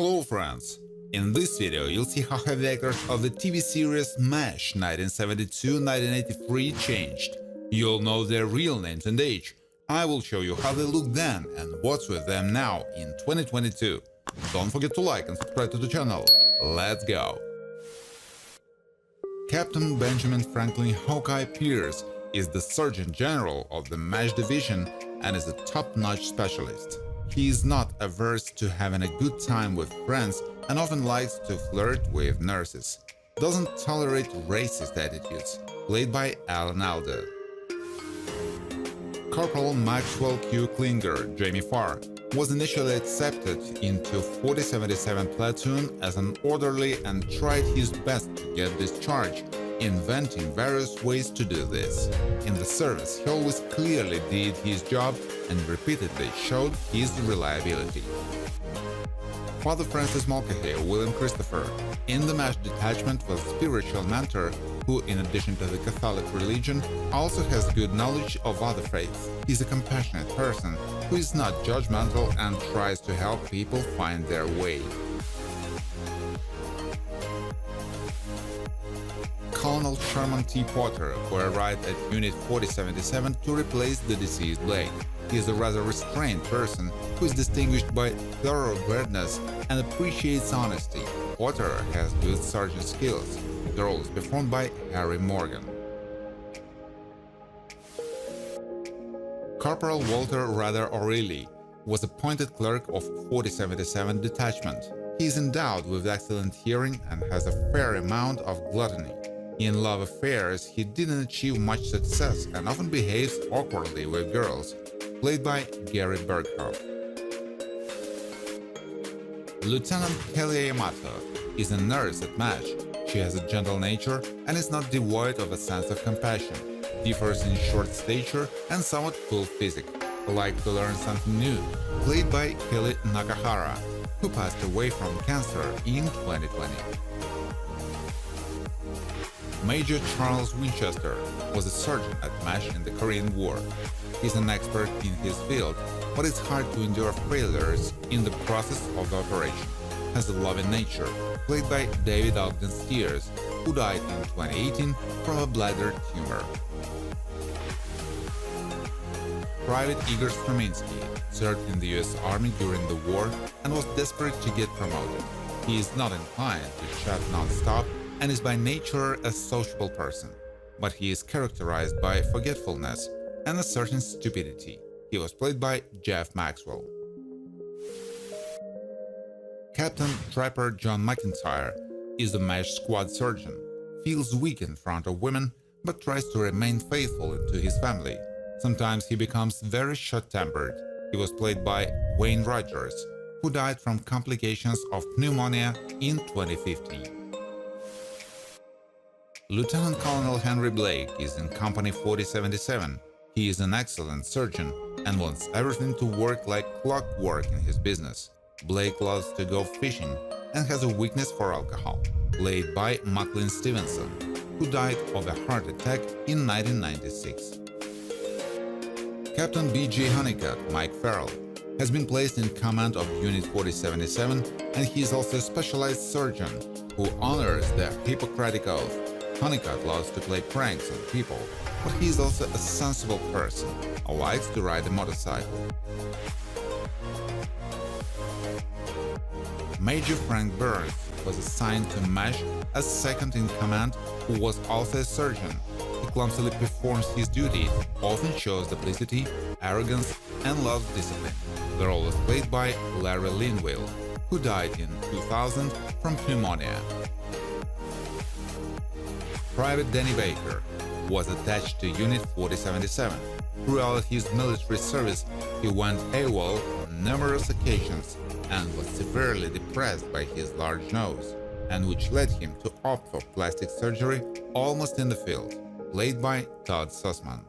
Hello friends! In this video you'll see how heavy actors of the TV series MASH 1972-1983 changed. You'll know their real names and age. I will show you how they look then and what's with them now in 2022. Don't forget to like and subscribe to the channel. Let's go! Captain Benjamin Franklin Hawkeye Pierce is the Surgeon General of the MASH division and is a top-notch specialist. He is not averse to having a good time with friends and often likes to flirt with nurses. Doesn't tolerate racist attitudes. Played by Alan Alda. Corporal Maxwell Q. Klinger, Jamie Farr, was initially accepted into 4077 platoon as an orderly and tried his best to get discharged, inventing various ways to do this. In the service, he always clearly did his job and repeatedly showed his reliability. Father Francis Mulcahy, William Christopher, in the MASH detachment was a spiritual mentor who, in addition to the Catholic religion, also has good knowledge of other faiths. He's a compassionate person who is not judgmental and tries to help people find their way. Colonel Sherman T Potter, who arrived at Unit 4077 to replace the deceased Blake. He is a rather restrained person who is distinguished by thoroughbredness and appreciates honesty. Potter has good sergeant skills. The role is performed by Harry Morgan. Corporal Walter Rather O'Reilly was appointed clerk of 4077 detachment. He is endowed with excellent hearing and has a fair amount of gluttony. In love affairs, he didn't achieve much success and often behaves awkwardly with girls. Played by Gary Burkhoff. Lieutenant Kelly Yamato is a nurse at MASH. She has a gentle nature and is not devoid of a sense of compassion, differs in short stature and somewhat full physique, likes to learn something new. Played by Kelly Nakahara, who passed away from cancer in 2020. Major Charles Winchester was a surgeon at MASH in the Korean War. He's an expert in his field, but it's hard to endure failures in the process of the operation. Has a loving nature, played by David Ogden Stiers, who died in 2018 from a bladder tumor. Private Igor Straminsky served in the US Army during the war and was desperate to get promoted. He is not inclined to chat non-stop and is by nature a sociable person, but he is characterized by forgetfulness and a certain stupidity. He was played by Jeff Maxwell. Captain Trapper John McIntyre is the MASH squad surgeon, feels weak in front of women, but tries to remain faithful to his family. Sometimes he becomes very short-tempered. He was played by Wayne Rogers, who died from complications of pneumonia in 2015. Lieutenant Colonel Henry Blake is in Company 4077. He is an excellent surgeon and wants everything to work like clockwork in his business. Blake loves to go fishing and has a weakness for alcohol. Played by Macklin Stevenson, who died of a heart attack in 1996. Captain BJ Hunnicutt, Mike Farrell, has been placed in command of Unit 4077 and he is also a specialized surgeon who honors the Hippocratic Oath. Hunnicutt loves to play pranks on people, but he is also a sensible person who likes to ride a motorcycle. Major Frank Burns was assigned to MASH as second-in-command, who was also a surgeon. He clumsily performs his duties, often shows duplicity, arrogance, and loves discipline. The role was played by Larry Linville, who died in 2000 from pneumonia. Private Danny Baker was attached to Unit 4077. Throughout his military service, he went AWOL on numerous occasions and was severely depressed by his large nose, and which led him to opt for plastic surgery almost in the field, played by Todd Sussman.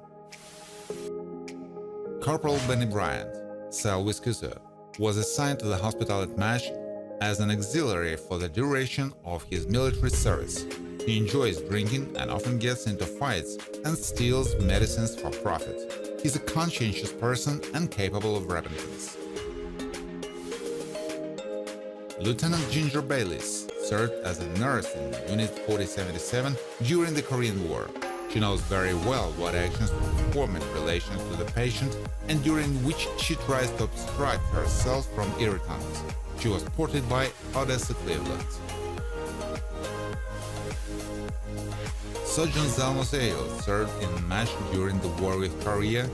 Corporal Benny Bryant, Salusisser, was assigned to the hospital at MASH as an auxiliary for the duration of his military service. He enjoys drinking and often gets into fights and steals medicines for profit. He's a conscientious person and capable of repentance. Lieutenant Ginger Bayliss served as a nurse in Unit 4077 during the Korean War. She knows very well what actions to perform in relation to the patient and during which she tries to abstract herself from irritants. She was ported by Odessa Cleveland. Sgt Zolmozayo served in MASH during the war with Korea,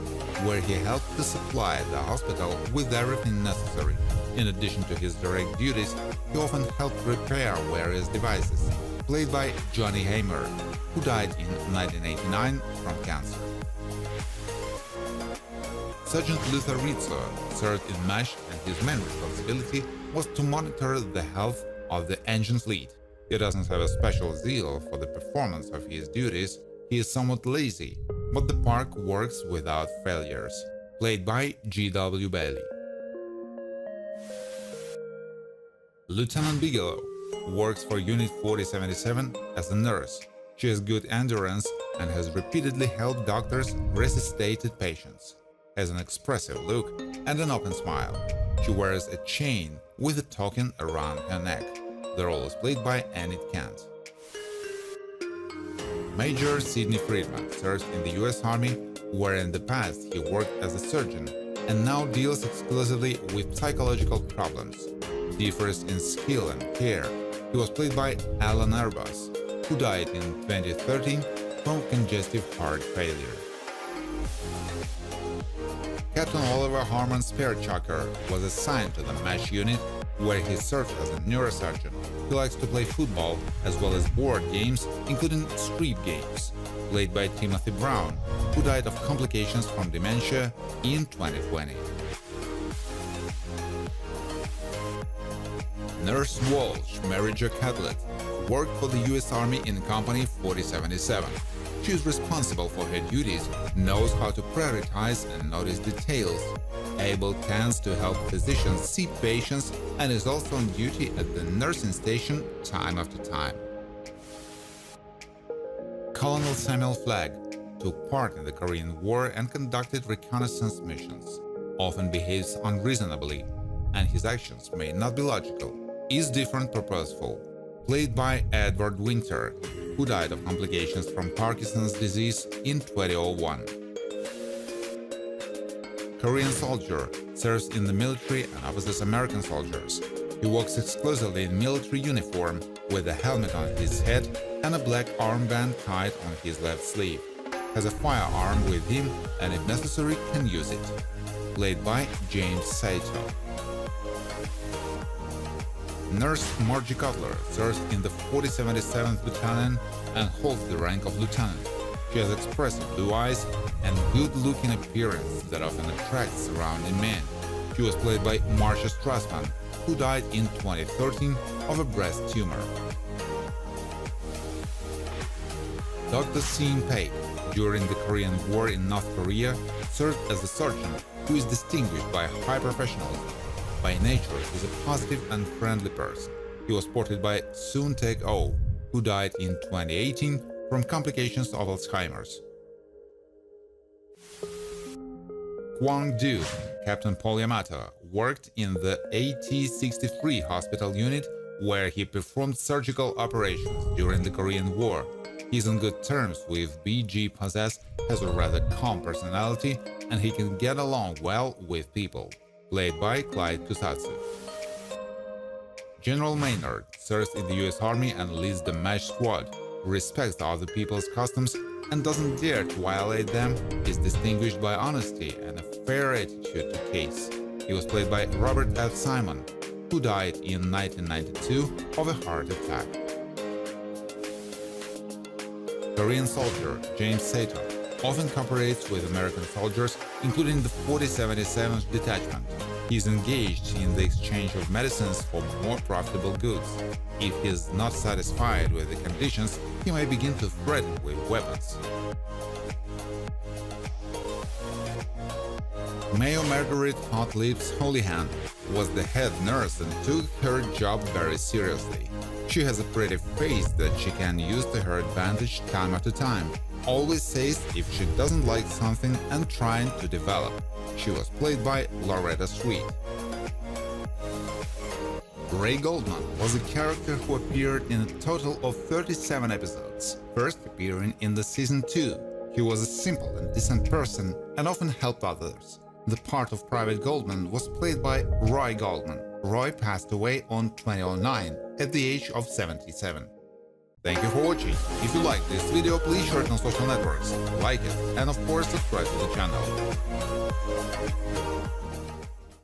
where he helped to supply the hospital with everything necessary. In addition to his direct duties, he often helped repair various devices, played by Johnny Hamer, who died in 1989 from cancer. Sgt Lisaitzer served in MASH, and his main responsibility was to monitor the health of the engine fleet. He doesn't have a special zeal for the performance of his duties, he is somewhat lazy, but the park works without failures. Played by G.W. Bailey. Lieutenant Bigelow works for Unit 4077 as a nurse. She has good endurance and has repeatedly helped doctors resuscitate patients. Has an expressive look and an open smile. She wears a chain with a token around her neck. The role is played by Enid Kent. Major Sidney Friedman serves in the U.S. Army, where in the past he worked as a surgeon and now deals exclusively with psychological problems. Differs in skill and care. He was played by Alan Arbus, who died in 2013 from congestive heart failure. Captain Oliver Harmon Spearchucker was assigned to the MASH unit, where he served as a neurosurgeon. He likes to play football as well as board games, including street games. Played by Timothy Brown, who died of complications from dementia in 2020. Nurse Walsh, Mary Jo Catlett, worked for the U.S. Army in Company 4077. She is responsible for her duties, knows how to prioritize and notice details, able tends to help physicians see patients, and is also on duty at the nursing station time after time. Colonel Samuel Flagg took part in the Korean War and conducted reconnaissance missions, often behaves unreasonably, and his actions may not be logical, is different purposeful. Played by Edward Winter, who died of complications from Parkinson's disease in 2001. Korean soldier, serves in the military and opposes American soldiers. He works exclusively in military uniform with a helmet on his head and a black armband tied on his left sleeve. Has a firearm with him and if necessary can use it. Played by James Saito. Nurse Margie Cutler serves in the 4077th Battalion and holds the rank of lieutenant. She has expressive blue eyes and good-looking appearance that often attracts surrounding men. She was played by Marcia Strassman, who died in 2013 of a breast tumor. Dr. Sean Paik, during the Korean War in North Korea, served as a surgeon who is distinguished by high professionalism. By nature, he is a positive and friendly person. He was ported by Soon Taek-oh, who died in 2018 from complications of Alzheimer's. Kwang Do, Captain Paul Yamato, worked in the AT-63 hospital unit, where he performed surgical operations during the Korean War. He's on good terms with BG Possess, has a rather calm personality, and he can get along well with people. Played by Clyde Kusatsu. General Maynard serves in the U.S. Army and leads the MASH squad, respects other people's customs and doesn't dare to violate them, is distinguished by honesty and a fair attitude to case. He was played by Robert F. Simon, who died in 1992 of a heart attack. Korean soldier James Sato often cooperates with American soldiers, including the 4077th Detachment. He is engaged in the exchange of medicines for more profitable goods. If he is not satisfied with the conditions, he may begin to threaten with weapons. Mayor Margaret Hot Leaves Holyhand was the head nurse and took her job very seriously. She has a pretty face that she can use to her advantage time after time. Always says if she doesn't like something and trying to develop. She was played by Loretta Swit. Ray Goldman was a character who appeared in a total of 37 episodes, first appearing in the season 2. He was a simple and decent person and often helped others. The part of Private Goldman was played by Roy Goldman. Roy passed away on 2009 at the age of 77. Thank you for watching. If you liked this video, please share it on social networks, like it, and of course subscribe to the channel.